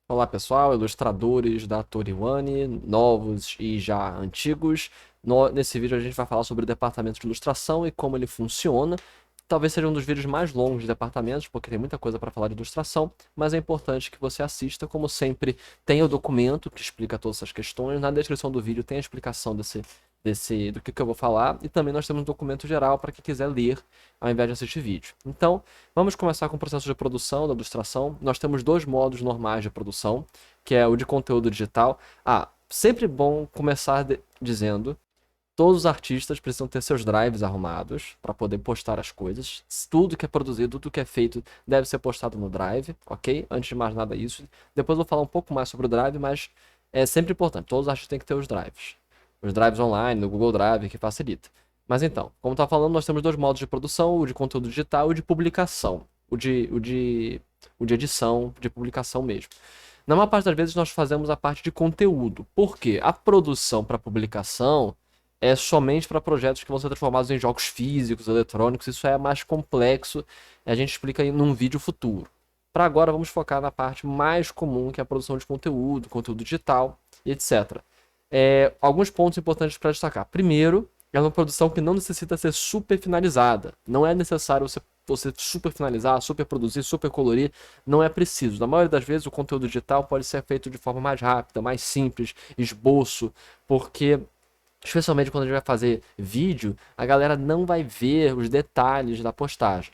Olá pessoal, ilustradores da Toriwane, novos e já antigos. Nesse vídeo a gente vai falar sobre o departamento de ilustração e como ele funciona. Talvez seja um dos vídeos mais longos de departamentos, porque tem muita coisa para falar de ilustração, mas é importante que você assista. Como sempre, tem o documento que explica todas essas questões. Na descrição do vídeo tem a explicação do que eu vou falar, e também nós temos um documento geral para quem quiser ler ao invés de assistir vídeo. Então, vamos começar com o processo de produção da ilustração. Nós temos dois modos normais de produção, que é o de conteúdo digital. Sempre bom começar dizendo: todos os artistas precisam ter seus drives arrumados para poder postar as coisas. Tudo que é produzido, tudo que é feito deve ser postado no Drive, ok? Antes de mais nada isso. Depois eu vou falar um pouco mais sobre o Drive, mas é sempre importante. Todos os artistas têm que ter os drives. Os drives online, no Google Drive, que facilita. Mas então, como está falando, nós temos dois modos de produção, o de conteúdo digital e o de publicação. O de edição, de publicação mesmo. Na maior parte das vezes nós fazemos a parte de conteúdo. Por quê? A produção para publicação é somente para projetos que vão ser transformados em jogos físicos, eletrônicos. Isso é mais complexo, a gente explica num vídeo futuro. Para agora, vamos focar na parte mais comum, que é a produção de conteúdo, conteúdo digital, etc. Alguns pontos importantes para destacar. Primeiro, é uma produção que não necessita ser super finalizada. Não é necessário você super finalizar, super produzir, super colorir. Não é preciso. Na maioria das vezes, o conteúdo digital pode ser feito de forma mais rápida, mais simples, esboço, porque especialmente quando a gente vai fazer vídeo, a galera não vai ver os detalhes da postagem.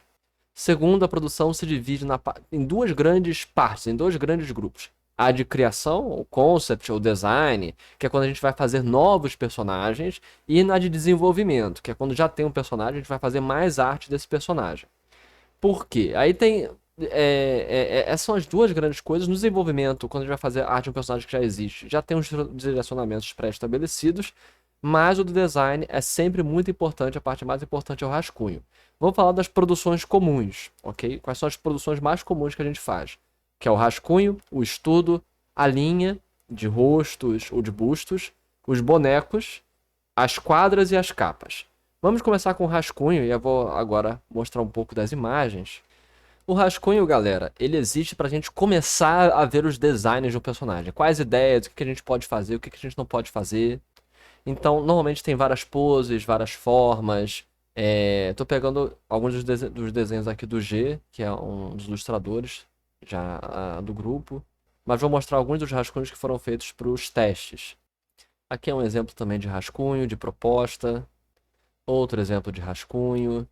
Segundo, a produção se divide em duas grandes partes, em dois grandes grupos. A de criação, o concept, ou design, que é quando a gente vai fazer novos personagens, e na de desenvolvimento, que é quando já tem um personagem, a gente vai fazer mais arte desse personagem. Por quê? Aí tem. Essas são as duas grandes coisas. No desenvolvimento, quando a gente vai fazer arte de um personagem que já existe, já tem uns direcionamentos pré-estabelecidos, mas o do design é sempre muito importante, a parte mais importante é o rascunho. Vamos falar das produções comuns, ok? Quais são as produções mais comuns que a gente faz? Que é o rascunho, o estudo, a linha de rostos ou de bustos, os bonecos, as quadras e as capas. Vamos começar com o rascunho e eu vou agora mostrar um pouco das imagens. O rascunho, galera, ele existe para a gente começar a ver os designs do personagem. Quais ideias, o que a gente pode fazer, o que a gente não pode fazer. Então, normalmente tem várias poses, várias formas. Tô pegando alguns dos desenhos aqui do G, que é um dos ilustradores já do grupo. Mas vou mostrar alguns dos rascunhos que foram feitos para os testes. Aqui é um exemplo também de rascunho, de proposta. Outro exemplo de rascunho.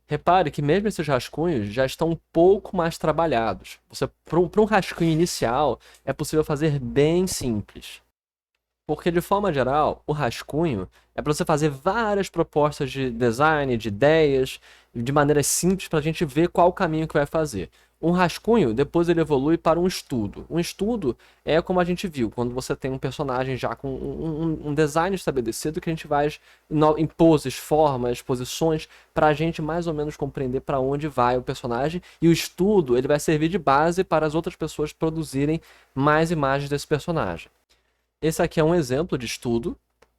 Repare que mesmo esses rascunhos já estão um pouco mais trabalhados. Para um rascunho inicial, é possível fazer bem simples. Porque, de forma geral, o rascunho é para você fazer várias propostas de design, de ideias, de maneiras simples para a gente ver qual o caminho que vai fazer. Um rascunho, depois ele evolui para um estudo. Um estudo é como a gente viu, quando você tem um personagem já com um design estabelecido que a gente vai em poses, formas, posições, para a gente mais ou menos compreender para onde vai o personagem. E o estudo ele vai servir de base para as outras pessoas produzirem mais imagens desse personagem. Esse aqui é um exemplo de estudo,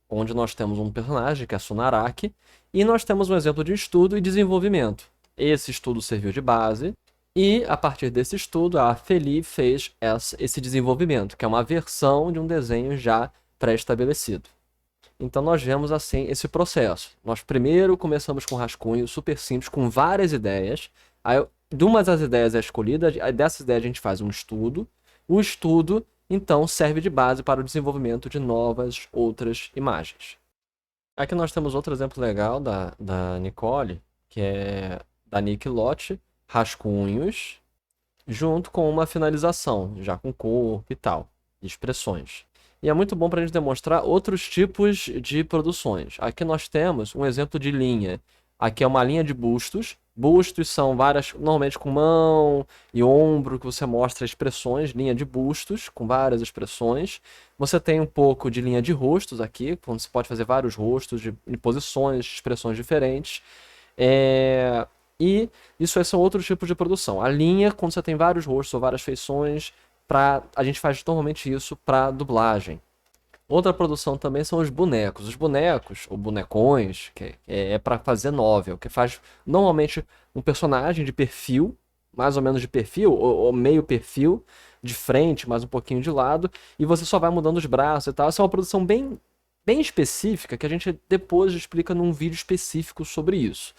onde nós temos um personagem, que é a Sunaraki, e nós temos um exemplo de estudo e desenvolvimento. Esse estudo serviu de base, e a partir desse estudo, a Feli fez esse desenvolvimento, que é uma versão de um desenho já pré-estabelecido. Então nós vemos assim esse processo. Nós primeiro começamos com um rascunho super simples, com várias ideias. Aí, de uma das ideias é escolhida, dessas ideias a gente faz um estudo. O estudo então serve de base para o desenvolvimento de novas outras imagens. Aqui nós temos outro exemplo legal da Nicole, que é da Nick Lotte, rascunhos, junto com uma finalização, já com corpo e tal, expressões. E é muito bom para a gente demonstrar outros tipos de produções. Aqui nós temos um exemplo de linha. Aqui é uma linha de bustos. Bustos são várias, normalmente com mão e ombro, que você mostra expressões, linha de bustos, com várias expressões. Você tem um pouco de linha de rostos aqui, onde você pode fazer vários rostos em posições, expressões diferentes. E isso aí são outros tipos de produção. A linha, quando você tem vários rostos ou várias feições, a gente faz normalmente isso para dublagem. Outra produção também são os bonecos. Os bonecos, ou bonecões, que é para fazer novel, que faz normalmente um personagem de perfil, mais ou menos de perfil, ou meio perfil, de frente, mais um pouquinho de lado, e você só vai mudando os braços e tal. Essa é uma produção bem específica que a gente depois explica num vídeo específico sobre isso.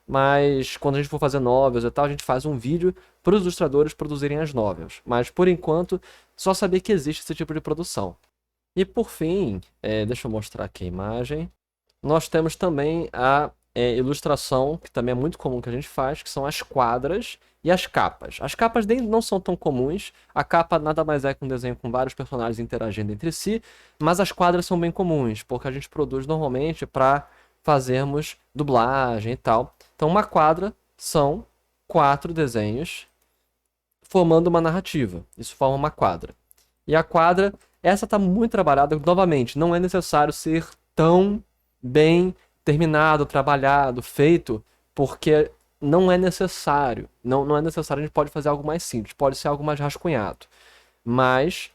Mas quando a gente for fazer novels e tal, a gente faz um vídeo para os ilustradores produzirem as novels. Mas por enquanto, só saber que existe esse tipo de produção. E por fim, deixa eu mostrar aqui a imagem. Nós temos também a ilustração, que também é muito comum que a gente faz, que são as quadras e as capas. As capas não são tão comuns, a capa nada mais é que um desenho com vários personagens interagindo entre si, mas as quadras são bem comuns, porque a gente produz normalmente para fazermos dublagem e tal. Então uma quadra são 4 desenhos formando uma narrativa. Isso forma uma quadra. E a quadra, essa está muito trabalhada, novamente, não é necessário ser tão bem terminado, trabalhado, feito, porque não é necessário. Não é necessário, a gente pode fazer algo mais simples, pode ser algo mais rascunhado. Mas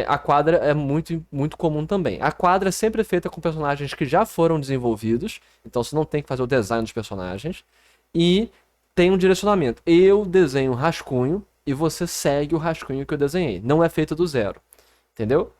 a quadra é muito comum também. A quadra é sempre feita com personagens que já foram desenvolvidos, então você não tem que fazer o design dos personagens. E tem um direcionamento. Eu desenho um rascunho e você segue o rascunho que eu desenhei. Não é feito do zero. Entendeu?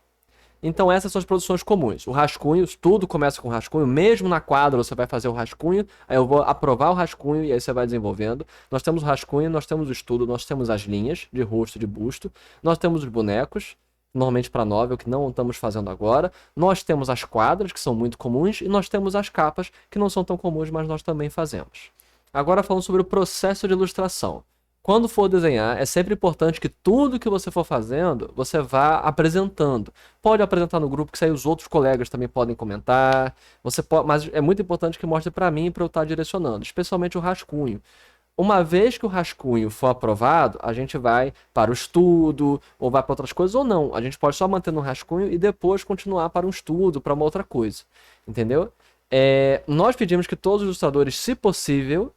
Então essas são as produções comuns. O rascunho, tudo começa com rascunho, mesmo na quadra você vai fazer o rascunho, aí eu vou aprovar o rascunho e aí você vai desenvolvendo. Nós temos o rascunho, nós temos o estudo, nós temos as linhas de rosto, de busto, nós temos os bonecos, normalmente para novel, que não estamos fazendo agora. Nós temos as quadras, que são muito comuns, e nós temos as capas, que não são tão comuns, mas nós também fazemos. Agora falando sobre o processo de ilustração. Quando for desenhar, é sempre importante que tudo que você for fazendo, você vá apresentando. Pode apresentar no grupo, que aí os outros colegas também podem comentar. Mas é muito importante que mostre para mim para eu estar direcionando, especialmente o rascunho. Uma vez que o rascunho for aprovado, a gente vai para o estudo, ou vai para outras coisas, ou não. A gente pode só manter no rascunho e depois continuar para um estudo, para uma outra coisa. Entendeu? Nós pedimos que todos os ilustradores, se possível,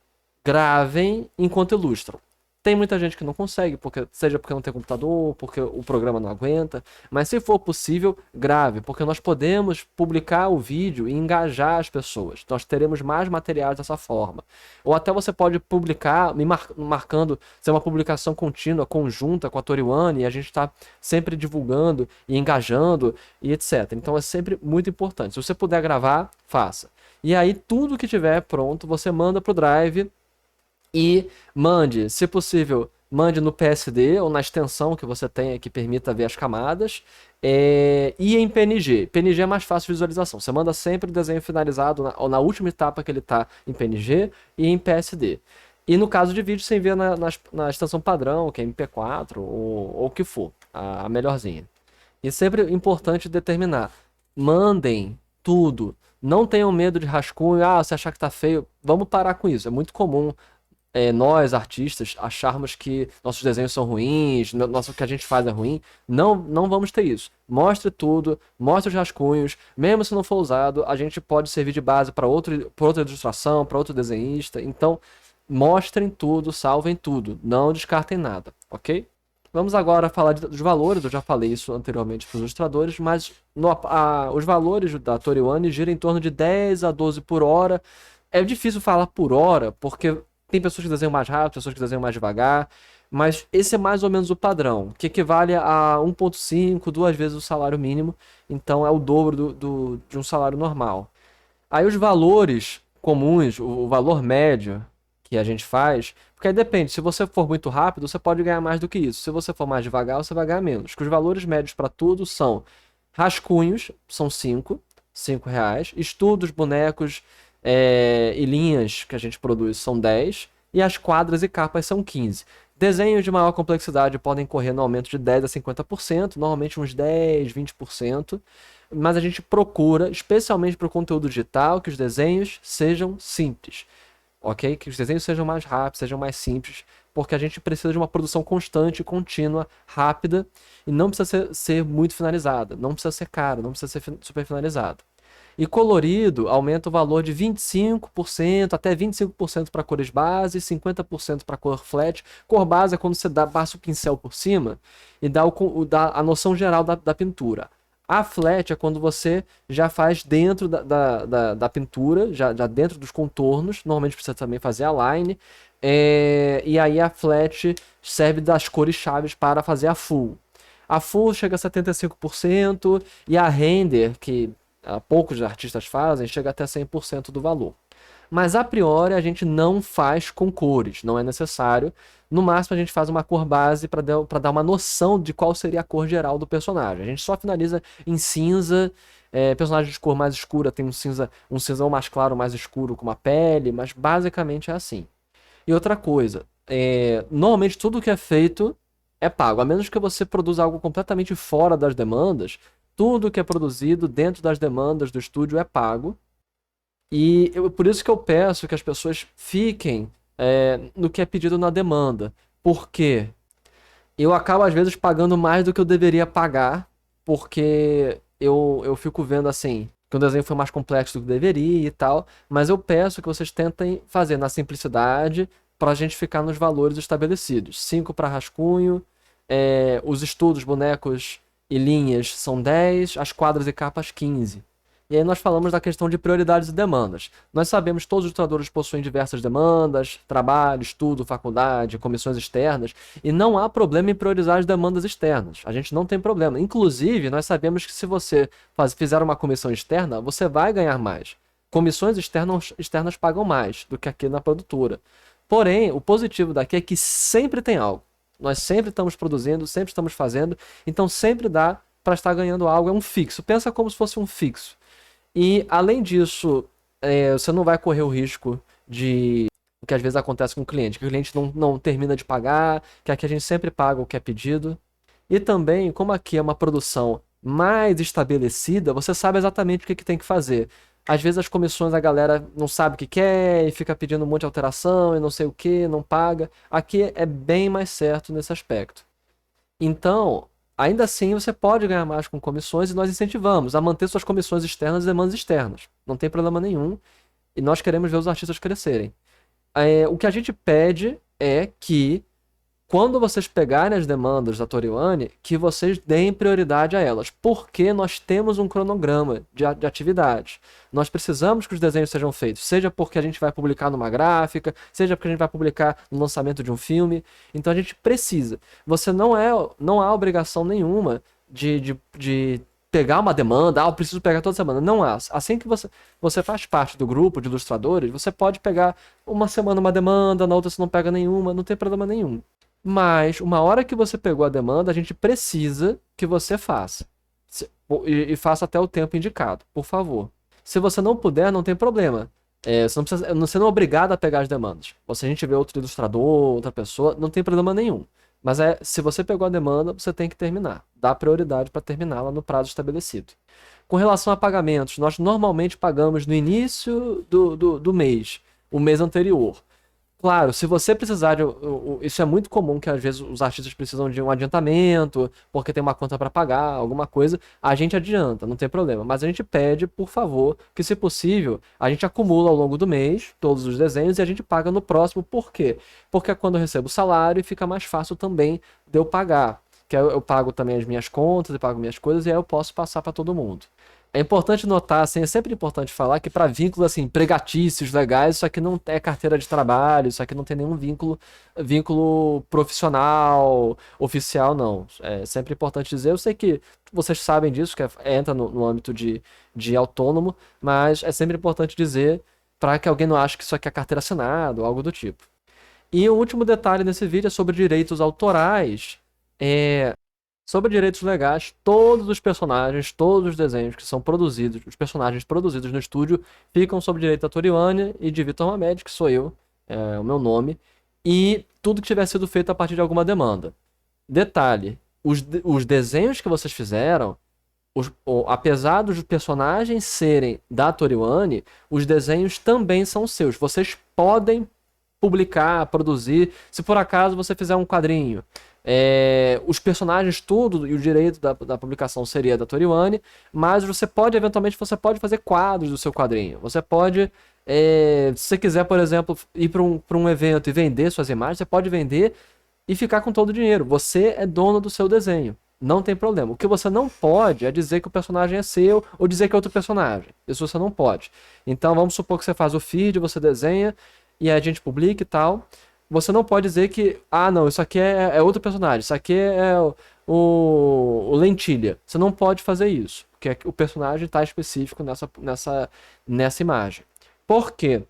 gravem enquanto ilustram. Tem muita gente que não consegue, seja porque não tem computador, porque o programa não aguenta, mas se for possível, grave, porque nós podemos publicar o vídeo e engajar as pessoas. Nós teremos mais materiais dessa forma. Ou até você pode publicar, me marcando, ser uma publicação contínua, conjunta com a Toriwane, e a gente está sempre divulgando e engajando e etc. Então é sempre muito importante. Se você puder gravar, faça. E aí tudo que tiver pronto, você manda para o Drive. E mande, se possível, mande no PSD ou na extensão que você tenha que permita ver as camadas. E em PNG. PNG é mais fácil de visualização. Você manda sempre o desenho finalizado ou na última etapa que ele está em PNG e em PSD. E no caso de vídeo, você envia na extensão padrão, que é MP4 ou o que for, a melhorzinha. E sempre importante determinar. Mandem tudo. Não tenham medo de rascunho. Se achar que tá feio, vamos parar com isso. É muito comum nós, artistas, acharmos que nossos desenhos são ruins, o que a gente faz é ruim. Não vamos ter isso. Mostre tudo, mostre os rascunhos. Mesmo se não for usado, a gente pode servir de base para outra ilustração, para outro desenhista. Então, mostrem tudo, salvem tudo. Não descartem nada, ok? Vamos agora falar dos valores. Eu já falei isso anteriormente para os ilustradores, mas os valores da Toriwane giram em torno de 10 a 12 por hora. É difícil falar por hora, porque tem pessoas que desenham mais rápido, pessoas que desenham mais devagar, mas esse é mais ou menos o padrão, que equivale a 1,5, 2 vezes o salário mínimo, então é o dobro de um salário normal. Aí os valores comuns, o valor médio que a gente faz, porque aí depende, se você for muito rápido, você pode ganhar mais do que isso, se você for mais devagar, você vai ganhar menos. Que os valores médios para tudo são rascunhos, são 5 reais, estudos, bonecos, e linhas que a gente produz são 10, e as quadras e capas são 15. Desenhos de maior complexidade podem correr no aumento de 10 a 50%, normalmente uns 10, 20%, mas a gente procura, especialmente para o conteúdo digital, que os desenhos sejam simples, ok? Que os desenhos sejam mais rápidos, sejam mais simples, porque a gente precisa de uma produção constante, contínua, rápida, e não precisa ser muito finalizada, não precisa ser caro, não precisa ser super finalizado. E colorido aumenta o valor de 25% até 25% para cores base, 50% para cor flat. Cor base é quando você passa o pincel por cima e dá a noção geral da pintura. A flat é quando você já faz dentro da pintura, já dentro dos contornos. Normalmente precisa também fazer a line. E aí a flat serve das cores chaves para fazer a full. A full chega a 75% e a render, que poucos artistas fazem, chega até 100% do valor. Mas a priori a gente não faz com cores, não é necessário. No máximo a gente faz uma cor base para dar uma noção de qual seria a cor geral do personagem. A gente só finaliza em cinza. Personagem de cor mais escura tem um cinzão mais claro, mais escuro com uma pele, mas basicamente é assim. E outra coisa, normalmente tudo que é feito é pago, a menos que você produza algo completamente fora das demandas. Tudo que é produzido dentro das demandas do estúdio é pago. E por isso que eu peço que as pessoas fiquem no que é pedido na demanda. Porque eu acabo, às vezes, pagando mais do que eu deveria pagar, porque eu fico vendo assim, que o desenho foi mais complexo do que deveria e tal. Mas eu peço que vocês tentem fazer na simplicidade para a gente ficar nos valores estabelecidos. 5 para rascunho, os estudos, bonecos e linhas são 10, as quadras e capas 15. E aí nós falamos da questão de prioridades e demandas. Nós sabemos que todos os ilustradores possuem diversas demandas, trabalho, estudo, faculdade, comissões externas, e não há problema em priorizar as demandas externas. A gente não tem problema. Inclusive, nós sabemos que se você fizer uma comissão externa, você vai ganhar mais. Comissões externas pagam mais do que aqui na produtora. Porém, o positivo daqui é que sempre tem algo. Nós sempre estamos produzindo, sempre estamos fazendo, então sempre dá para estar ganhando algo. É um fixo. Pensa como se fosse um fixo. E, além disso, você não vai correr o risco de o que às vezes acontece com o cliente, que o cliente não termina de pagar, que aqui a gente sempre paga o que é pedido. E também, como aqui é uma produção mais estabelecida, você sabe exatamente o que tem que fazer. Às vezes as comissões a galera não sabe o que quer e fica pedindo um monte de alteração e não sei o que, não paga. Aqui é bem mais certo nesse aspecto. Então, ainda assim, você pode ganhar mais com comissões e nós incentivamos a manter suas comissões externas e demandas externas. Não tem problema nenhum. E nós queremos ver os artistas crescerem. O que a gente pede é que, quando vocês pegarem as demandas da Toriwane, que vocês deem prioridade a elas. Porque nós temos um cronograma de atividades. Nós precisamos que os desenhos sejam feitos. Seja porque a gente vai publicar numa gráfica, seja porque a gente vai publicar no lançamento de um filme. Então a gente precisa. Você não há obrigação nenhuma de pegar uma demanda. Eu preciso pegar toda semana. Não há. Assim que você faz parte do grupo de ilustradores, você pode pegar uma semana uma demanda, na outra você não pega nenhuma, não tem problema nenhum. Mas, uma hora que você pegou a demanda, a gente precisa que você faça. E faça até o tempo indicado, por favor. Se você não puder, não tem problema. Você não é obrigado a pegar as demandas. Se a gente vê outro ilustrador, outra pessoa, não tem problema nenhum. Mas se você pegou a demanda, você tem que terminar. Dá prioridade para terminá-la no prazo estabelecido. Com relação a pagamentos, nós normalmente pagamos no início do mês, o mês anterior. Claro, se você precisar de. Isso é muito comum, que às vezes os artistas precisam de um adiantamento, porque tem uma conta para pagar, alguma coisa, a gente adianta, não tem problema. Mas a gente pede, por favor, que, se possível, a gente acumula ao longo do mês todos os desenhos e a gente paga no próximo. Por quê? Porque é quando eu recebo o salário e fica mais fácil também de eu pagar. Que eu pago também as minhas contas e pago minhas coisas e aí eu posso passar para todo mundo. É importante notar, assim, é sempre importante falar que, para vínculos assim, empregatícios, legais, isso aqui não é carteira de trabalho, isso aqui não tem nenhum vínculo profissional, oficial, não. É sempre importante dizer. Eu sei que vocês sabem disso, que entra no âmbito de autônomo, mas é sempre importante dizer para que alguém não ache que isso aqui é carteira assinada ou algo do tipo. E o último detalhe nesse vídeo é sobre direitos autorais. Sobre direitos legais, todos os personagens, todos os desenhos que são produzidos, os personagens produzidos no estúdio, ficam sob direito da Toriwane e de Vitor Mamed, que sou eu, é o meu nome, e tudo que tiver sido feito a partir de alguma demanda. Detalhe, os desenhos que vocês fizeram, apesar dos personagens serem da Toriwane, os desenhos também são seus. Vocês podem publicar, produzir, se por acaso você fizer um quadrinho. Os personagens, tudo, e o direito da publicação seria da Toriwane, mas eventualmente, você pode fazer quadros do seu quadrinho. Você pode, se você quiser, por exemplo, ir para um evento e vender suas imagens, você pode vender e ficar com todo o dinheiro. Você é dono do seu desenho. Não tem problema. O que você não pode é dizer que o personagem é seu ou dizer que é outro personagem. Isso você não pode. Então vamos supor que você faz o feed, você desenha e a gente publica e tal. Você não pode dizer que, ah, não, isso aqui é outro personagem, isso aqui é o Lentilha. Você não pode fazer isso, porque o personagem está específico nessa imagem. Por quê?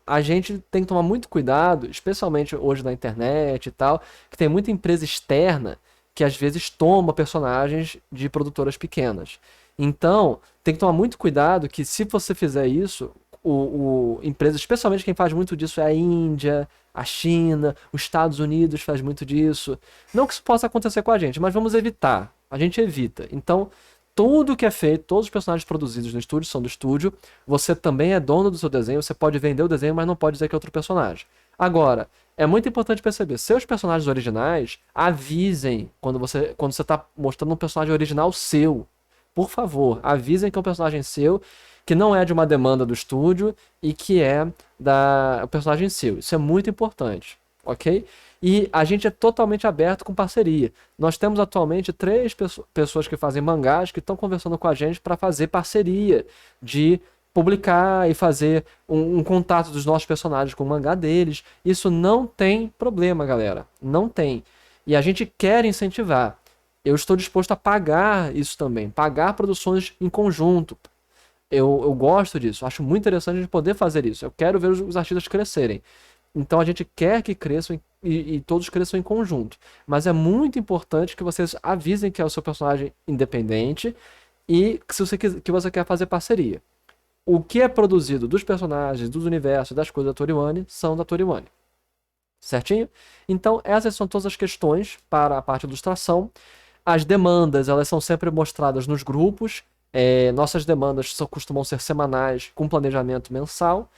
A gente tem que tomar muito cuidado, especialmente hoje na internet e tal, que tem muita empresa externa que às vezes toma personagens de produtoras pequenas. Então, tem que tomar muito cuidado que se você fizer isso, empresa, especialmente quem faz muito disso é a Índia, a China, os Estados Unidos faz muito disso. Não que isso possa acontecer com a gente, mas vamos evitar. A gente evita. Então, tudo que é feito, todos os personagens produzidos no estúdio são do estúdio. Você também é dono do seu desenho, você pode vender o desenho, mas não pode dizer que é outro personagem. Agora, é muito importante perceber, seus personagens originais, avisem quando você está mostrando um personagem original seu. Por favor, avisem que é um personagem seu, que não é de uma demanda do estúdio e que é o personagem seu. Isso é muito importante, ok? E a gente é totalmente aberto com parceria. Nós temos atualmente 3 pessoas que fazem mangás que estão conversando com a gente para fazer parceria de publicar e fazer um contato dos nossos personagens com o mangá deles. Isso não tem problema, galera. Não tem. E a gente quer incentivar. Eu estou disposto a pagar isso também, pagar produções em conjunto. Eu gosto disso, acho muito interessante a gente poder fazer isso. Eu quero ver os artistas crescerem. Então a gente quer que cresçam e todos cresçam em conjunto. Mas é muito importante que vocês avisem que é o seu personagem independente e que você quer fazer parceria. O que é produzido dos personagens, dos universos, das coisas da Toriwane são da Toriwane. Certinho? Então essas são todas as questões para a parte de ilustração. As demandas, elas são sempre mostradas nos grupos. Nossas demandas costumam ser semanais, com planejamento mensal.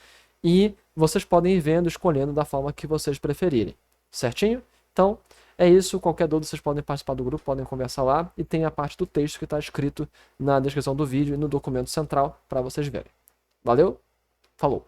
E vocês podem ir vendo, escolhendo da forma que vocês preferirem. Certinho? Então, é isso. Qualquer dúvida, vocês podem participar do grupo, podem conversar lá. E tem a parte do texto que está escrito na descrição do vídeo e no documento central para vocês verem. Valeu? Falou!